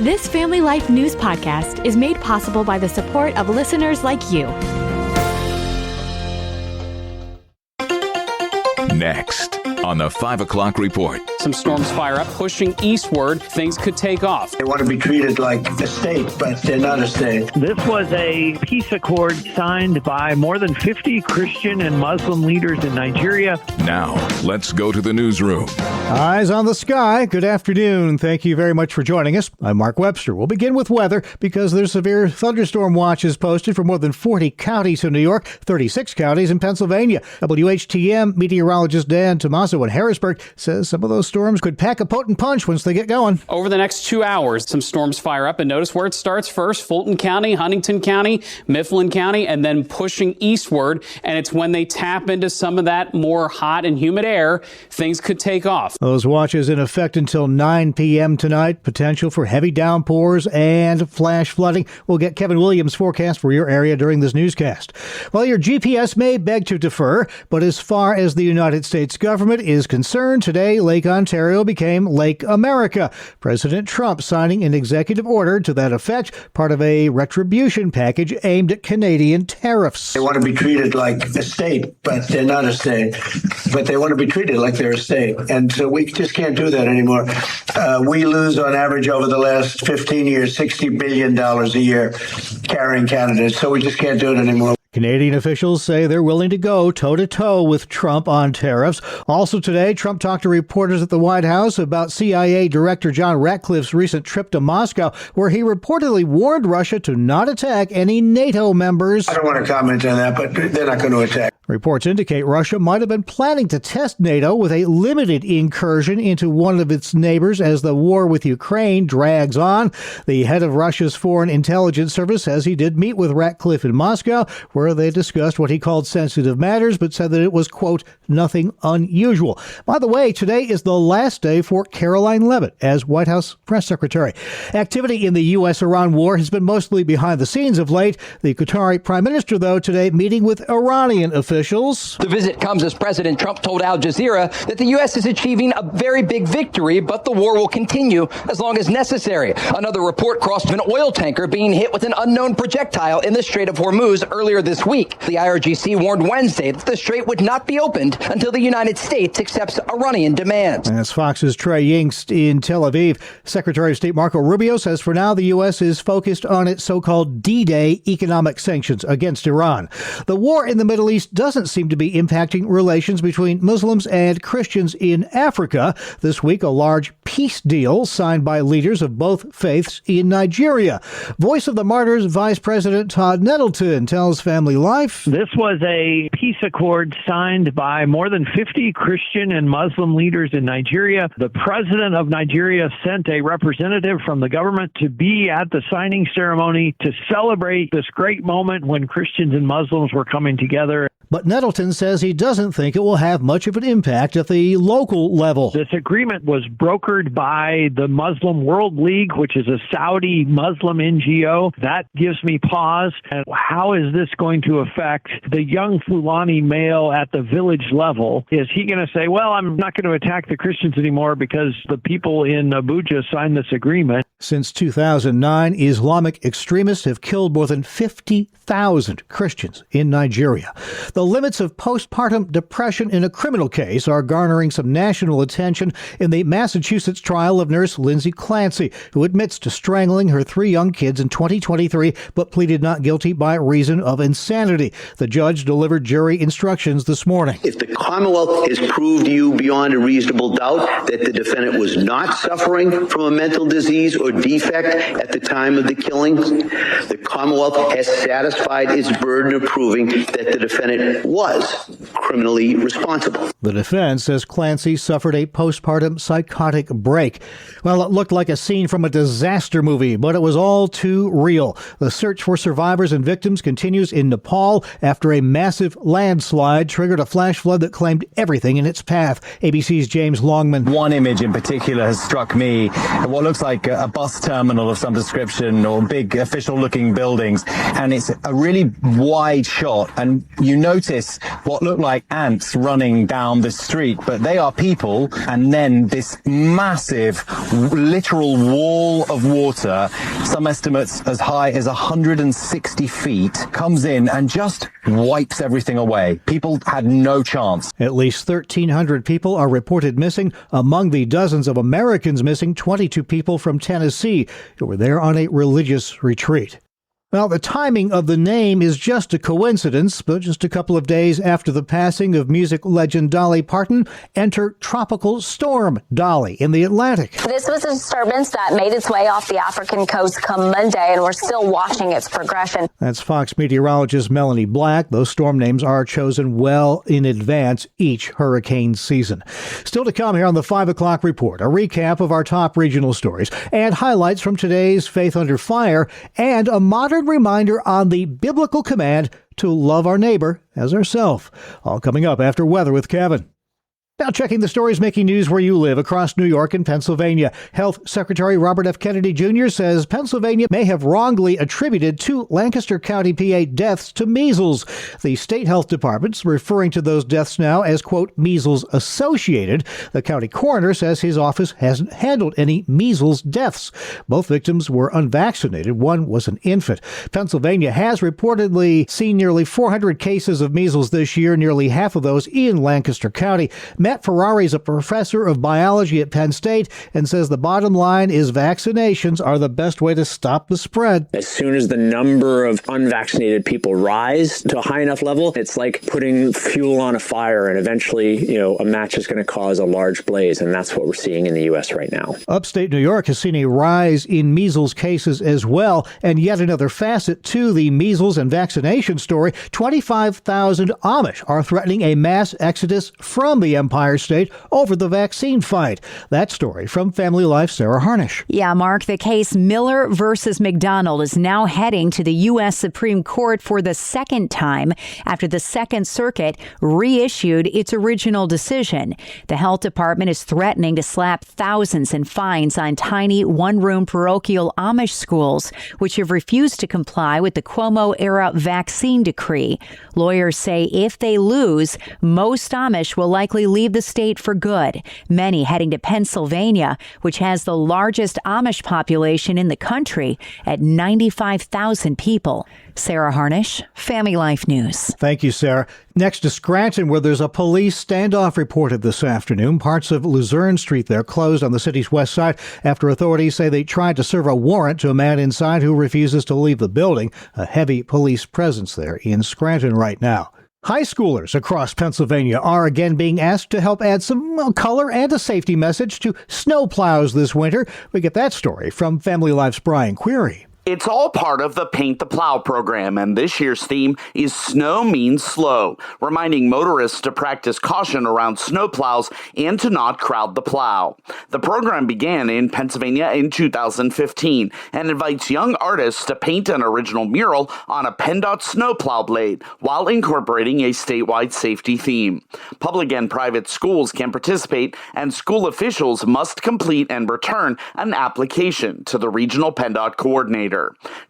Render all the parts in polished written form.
This Family Life News podcast is made possible by the support of listeners like you. Next on the 5 o'clock report. Some storms fire up, pushing eastward. Things could take off. They want to be treated like a state, but they're not a state. This was a peace accord signed by more than 50 Christian and Muslim leaders in Nigeria. Now, let's go to the newsroom. Eyes on the sky. Good afternoon. Thank you very much for joining us. I'm Mark Webster. We'll begin with weather because there's severe thunderstorm watches posted for more than 40 counties in New York, 36 counties in Pennsylvania. WHTM meteorologist Dan Tomaso in Harrisburg says some of those storms could pack a potent punch once they get going. Over the next 2 hours, some storms fire up, and notice where it starts first: Fulton County, Huntington County, Mifflin County, and then pushing eastward. And it's when they tap into some of that more hot and humid air, things could take off. Those watches in effect until 9 p.m. tonight. Potential for heavy downpours and flash flooding. We'll get Kevin Williams' forecast for your area during this newscast. Well, your GPS may beg to defer, but as far as the United States government is concerned, today Lake Ontario became Lake America. President Trump signing an executive order to that effect, part of a retribution package aimed at Canadian tariffs. They want to be treated like a state, but they're not a state. But they want to be treated like they're a state. And so we just can't do that anymore. We lose on average over the last 15 years, $60 billion a year carrying Canada. So we just can't do it anymore. Canadian officials say they're willing to go toe-to-toe with Trump on tariffs. Also today, Trump talked to reporters at the White House about CIA Director John Ratcliffe's recent trip to Moscow, where he reportedly warned Russia to not attack any NATO members. I don't want to comment on that, but they're not going to attack. Reports indicate Russia might have been planning to test NATO with a limited incursion into one of its neighbors as the war with Ukraine drags on. The head of Russia's Foreign Intelligence Service says he did meet with Ratcliffe in Moscow, where they discussed what he called sensitive matters, but said that it was, quote, nothing unusual. By the way, today is the last day for Caroline Leavitt as White House press secretary. Activity in the U.S.-Iran war has been mostly behind the scenes of late. The Qatari prime minister, though, today meeting with Iranian officials. The visit comes as President Trump told Al Jazeera that the U.S. is achieving a very big victory, but the war will continue as long as necessary. Another report crossed of an oil tanker being hit with an unknown projectile in the Strait of Hormuz earlier this week. The IRGC warned Wednesday that the strait would not be opened until the United States accepts Iranian demands. That's Fox's Trey Yingst in Tel Aviv. Secretary of State Marco Rubio says for now the U.S. is focused on its so-called D-Day economic sanctions against Iran. The war in the Middle East doesn't seem to be impacting relations between Muslims and Christians in Africa. This week, a large peace deal signed by leaders of both faiths in Nigeria. Voice of the Martyrs Vice President Todd Nettleton tells Family Life. This was a peace accord signed by more than 50 Christian and Muslim leaders in Nigeria. The president of Nigeria sent a representative from the government to be at the signing ceremony to celebrate this great moment when Christians and Muslims were coming together. But Nettleton says he doesn't think it will have much of an impact at the local level. This agreement was brokered by the Muslim World League, which is a Saudi Muslim NGO. That gives me pause. And how is this going to affect the young Fulani male at the village level? Is he going to say, well, I'm not going to attack the Christians anymore because the people in Abuja signed this agreement? Since 2009, Islamic extremists have killed more than 50,000 Christians in Nigeria. The limits of postpartum depression in a criminal case are garnering some national attention in the Massachusetts trial of nurse Lindsay Clancy, who admits to strangling her 3 young kids in 2023, but pleaded not guilty by reason of insanity. The judge delivered jury instructions this morning. If the Commonwealth has proved to you beyond a reasonable doubt that the defendant was not suffering from a mental disease or defect at the time of the killing, the Commonwealth has satisfied its burden of proving that the defendant was criminally responsible. The defense says Clancy suffered a postpartum psychotic break. Well, it looked like a scene from a disaster movie, but it was all too real. The search for survivors and victims continues in Nepal after a massive landslide triggered a flash flood that claimed everything in its path. ABC's James Longman. One image in particular has struck me. What looks like a bus terminal of some description or big official-looking buildings, and it's a really wide shot, and you notice what look like ants running down the street, but they are people, and then this massive, literal wall of water, some estimates as high as 160 feet, comes in and just wipes everything away. People had no chance. At least 1,300 people are reported missing. Among the dozens of Americans missing, 22 people from Tennessee who were there on a religious retreat. Well, the timing of the name is just a coincidence, but just a couple of days after the passing of music legend Dolly Parton, enter Tropical Storm Dolly in the Atlantic. This was a disturbance that made its way off the African coast come Monday, and we're still watching its progression. That's Fox meteorologist Melanie Black. Those storm names are chosen well in advance each hurricane season. Still to come here on the 5 o'clock report, a recap of our top regional stories and highlights from today's Faith Under Fire, and a modern reminder on the biblical command to love our neighbor as ourselves. All coming up after weather with Kevin. Now checking the stories making news where you live across New York and Pennsylvania. Health Secretary Robert F. Kennedy Jr. says Pennsylvania may have wrongly attributed 2 Lancaster County, PA deaths to measles. The state health department's referring to those deaths now as, quote, measles associated. The county coroner says his office hasn't handled any measles deaths. Both victims were unvaccinated. One was an infant. Pennsylvania has reportedly seen nearly 400 cases of measles this year, nearly half of those in Lancaster County. Matt Ferrari is a professor of biology at Penn State and says the bottom line is vaccinations are the best way to stop the spread. As soon as the number of unvaccinated people rise to a high enough level, it's like putting fuel on a fire, and eventually, a match is going to cause a large blaze, and that's what we're seeing in the U.S. right now. Upstate New York has seen a rise in measles cases as well, and yet another facet to the measles and vaccination story. 25,000 Amish are threatening a mass exodus from the Empire State over the vaccine fight. That story from Family Life's Sarah Harnish. Yeah, Mark, the case Miller versus McDonald is now heading to the U.S. Supreme Court for the second time after the Second Circuit reissued its original decision. The health department is threatening to slap thousands in fines on tiny one-room parochial Amish schools, which have refused to comply with the Cuomo-era vaccine decree. Lawyers say if they lose, most Amish will likely leave the state for good, many heading to Pennsylvania, which has the largest Amish population in the country at 95,000 people. Sarah Harnish, Family Life News. Thank you, Sarah. Next to Scranton, where there's a police standoff reported this afternoon. Parts of Luzerne Street there closed on the city's west side after authorities say they tried to serve a warrant to a man inside who refuses to leave the building. A heavy police presence there in Scranton right now. High schoolers across Pennsylvania are again being asked to help add some color and a safety message to snowplows this winter. We get that story from Family Life's Brian Query. It's all part of the Paint the Plow program, and this year's theme is Snow Means Slow, reminding motorists to practice caution around snowplows and to not crowd the plow. The program began in Pennsylvania in 2015 and invites young artists to paint an original mural on a PennDOT snowplow blade while incorporating a statewide safety theme. Public and private schools can participate, and school officials must complete and return an application to the regional PennDOT coordinator.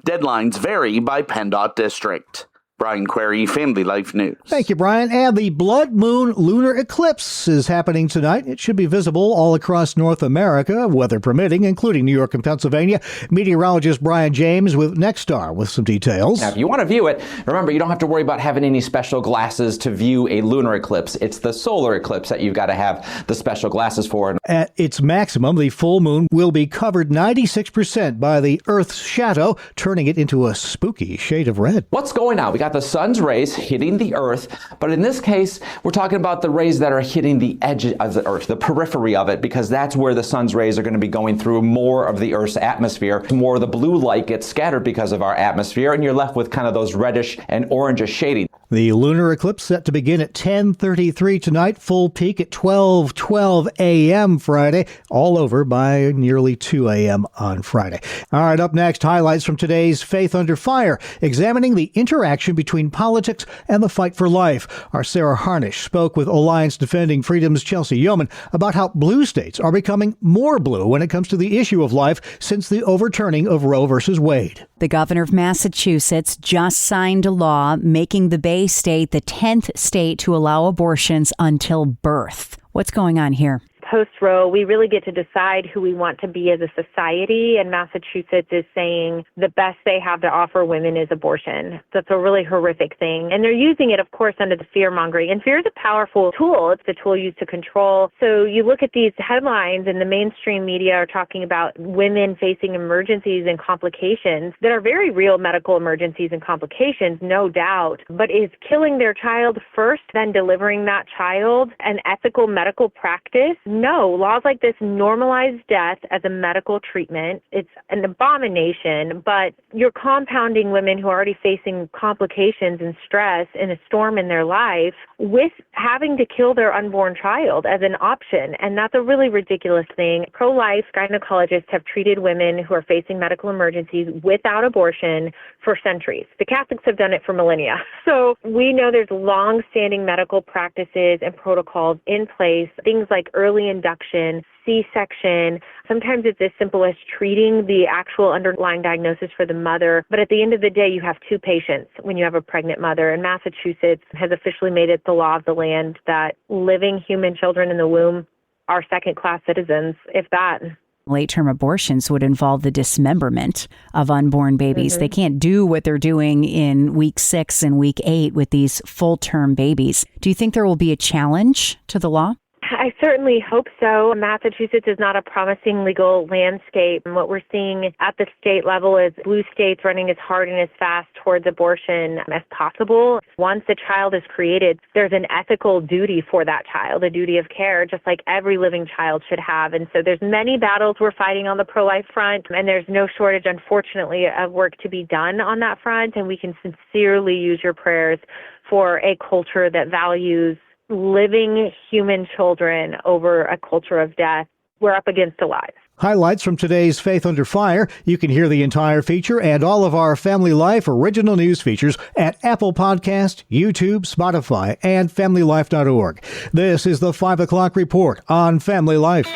Deadlines vary by PennDOT district. Brian Query, Family Life News. Thank you, Brian. And the blood moon lunar eclipse is happening tonight. It should be visible all across North America, weather permitting, including New York and Pennsylvania. Meteorologist Brian James with Nexstar with some details. Now, if you want to view it, remember, you don't have to worry about having any special glasses to view a lunar eclipse. It's the solar eclipse that you've got to have the special glasses for. At its maximum, the full moon will be covered 96% by the Earth's shadow, turning it into a spooky shade of red. What's going on? We got the sun's rays hitting the Earth, but in this case, we're talking about the rays that are hitting the edge of the Earth, the periphery of it, because that's where the sun's rays are going to be going through more of the Earth's atmosphere. More of the blue light gets scattered because of our atmosphere, and you're left with kind of those reddish and orangish shading. The lunar eclipse set to begin at 10:33 tonight, full peak at 12:12 a.m. Friday, all over by nearly 2 a.m. on Friday. All right, up next, highlights from today's Faith Under Fire, examining the interaction between politics and the fight for life. Our Sarah Harnish spoke with Alliance Defending Freedom's Chelsea Yeoman about how blue states are becoming more blue when it comes to the issue of life since the overturning of Roe versus Wade. The governor of Massachusetts just signed a law making the Bay State the 10th state to allow abortions until birth. What's going on here? Post-Roe, we really get to decide who we want to be as a society, and Massachusetts is saying the best they have to offer women is abortion. That's a really horrific thing. And they're using it, of course, under the fear-mongering. And fear is a powerful tool. It's a tool used to control. So you look at these headlines, and the mainstream media are talking about women facing emergencies and complications that are very real medical emergencies and complications, no doubt. But is killing their child first, then delivering that child an ethical medical practice? No, laws like this normalize death as a medical treatment. It's an abomination, but you're compounding women who are already facing complications and stress and a storm in their life with having to kill their unborn child as an option. And that's a really ridiculous thing. Pro-life gynecologists have treated women who are facing medical emergencies without abortion for centuries. The Catholics have done it for millennia. So we know there's long-standing medical practices and protocols in place, things like early induction, C-section. Sometimes it's as simple as treating the actual underlying diagnosis for the mother. But at the end of the day, you have two patients when you have a pregnant mother. And Massachusetts has officially made it the law of the land that living human children in the womb are second-class citizens, if that. Late-term abortions would involve the dismemberment of unborn babies. They can't do what they're doing in week 6 and week 8 with these full-term babies. Do you think there will be a challenge to the law? I certainly hope so. Massachusetts is not a promising legal landscape. And what we're seeing at the state level is blue states running as hard and as fast towards abortion as possible. Once a child is created, there's an ethical duty for that child, a duty of care, just like every living child should have. And so there's many battles we're fighting on the pro-life front, and there's no shortage, unfortunately, of work to be done on that front. And we can sincerely use your prayers for a culture that values living human children over a culture of death. We're up against a lot. Highlights from today's Faith Under Fire. You can hear the entire feature and all of our Family Life original news features at Apple Podcast, YouTube, Spotify, and FamilyLife.org. This is the 5 o'clock report on Family Life.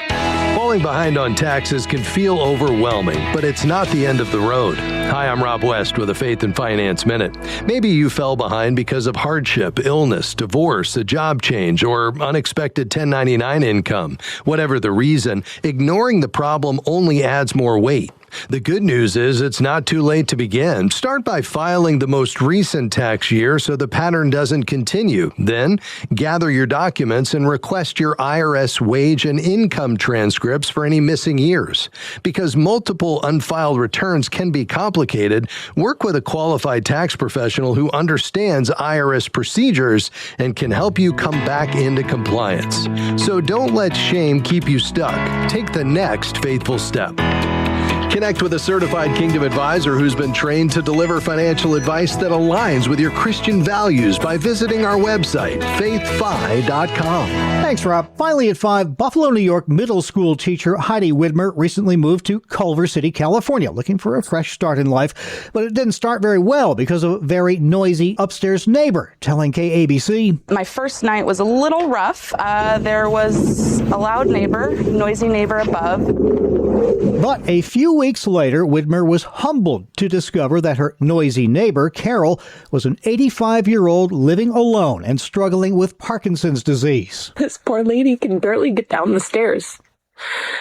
Falling behind on taxes can feel overwhelming, but it's not the end of the road. Hi, I'm Rob West with a Faith and Finance Minute. Maybe you fell behind because of hardship, illness, divorce, a job change, or unexpected 1099 income. Whatever the reason, ignoring the problem only adds more weight. The good news is it's not too late to begin. Start by filing the most recent tax year so the pattern doesn't continue. Then, gather your documents and request your IRS wage and income transcripts for any missing years. Because multiple unfiled returns can be complicated, work with a qualified tax professional who understands IRS procedures and can help you come back into compliance. So don't let shame keep you stuck. Take the next faithful step. Connect with a certified Kingdom advisor who's been trained to deliver financial advice that aligns with your Christian values by visiting our website, faithfi.com. Thanks, Rob. Finally at 5, Buffalo, New York middle school teacher Heidi Widmer recently moved to Culver City, California, looking for a fresh start in life. But it didn't start very well because of a very noisy upstairs neighbor, telling KABC. My first night was a little rough. There was a loud neighbor, noisy neighbor above. But a few weeks later, Widmer was humbled to discover that her noisy neighbor, Carol, was an 85-year-old living alone and struggling with Parkinson's disease. This poor lady can barely get down the stairs.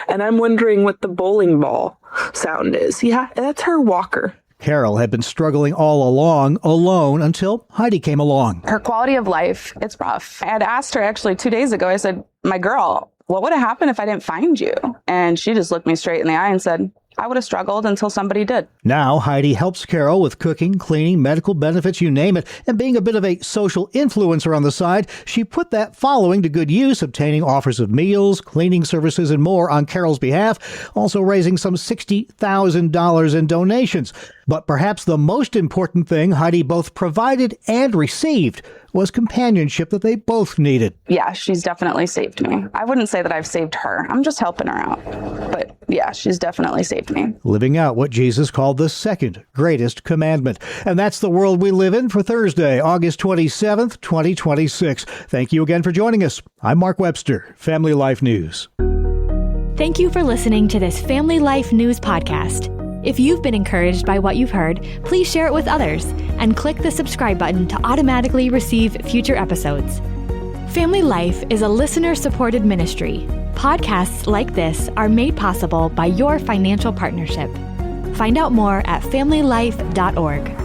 And I'm wondering what the bowling ball sound is. Yeah, that's her walker. Carol had been struggling all along, alone, until Heidi came along. Her quality of life, it's rough. I had asked her actually 2 days ago, I said, my girl, what would have happened if I didn't find you? And she just looked me straight in the eye and said, I would have struggled until somebody did. Now, Heidi helps Carol with cooking, cleaning, medical benefits, you name it. And being a bit of a social influencer on the side, she put that following to good use, obtaining offers of meals, cleaning services, and more on Carol's behalf, also raising some $60,000 in donations. But perhaps the most important thing Heidi both provided and received was companionship that they both needed. Yeah, she's definitely saved me. I wouldn't say that I've saved her. I'm just helping her out. But yeah, she's definitely saved me. Living out what Jesus called the second greatest commandment. And that's the world we live in for Thursday, August 27th, 2026. Thank you again for joining us. I'm Mark Webster, Family Life News. Thank you for listening to this Family Life News podcast. If you've been encouraged by what you've heard, please share it with others and click the subscribe button to automatically receive future episodes. Family Life is a listener-supported ministry. Podcasts like this are made possible by your financial partnership. Find out more at familylife.org.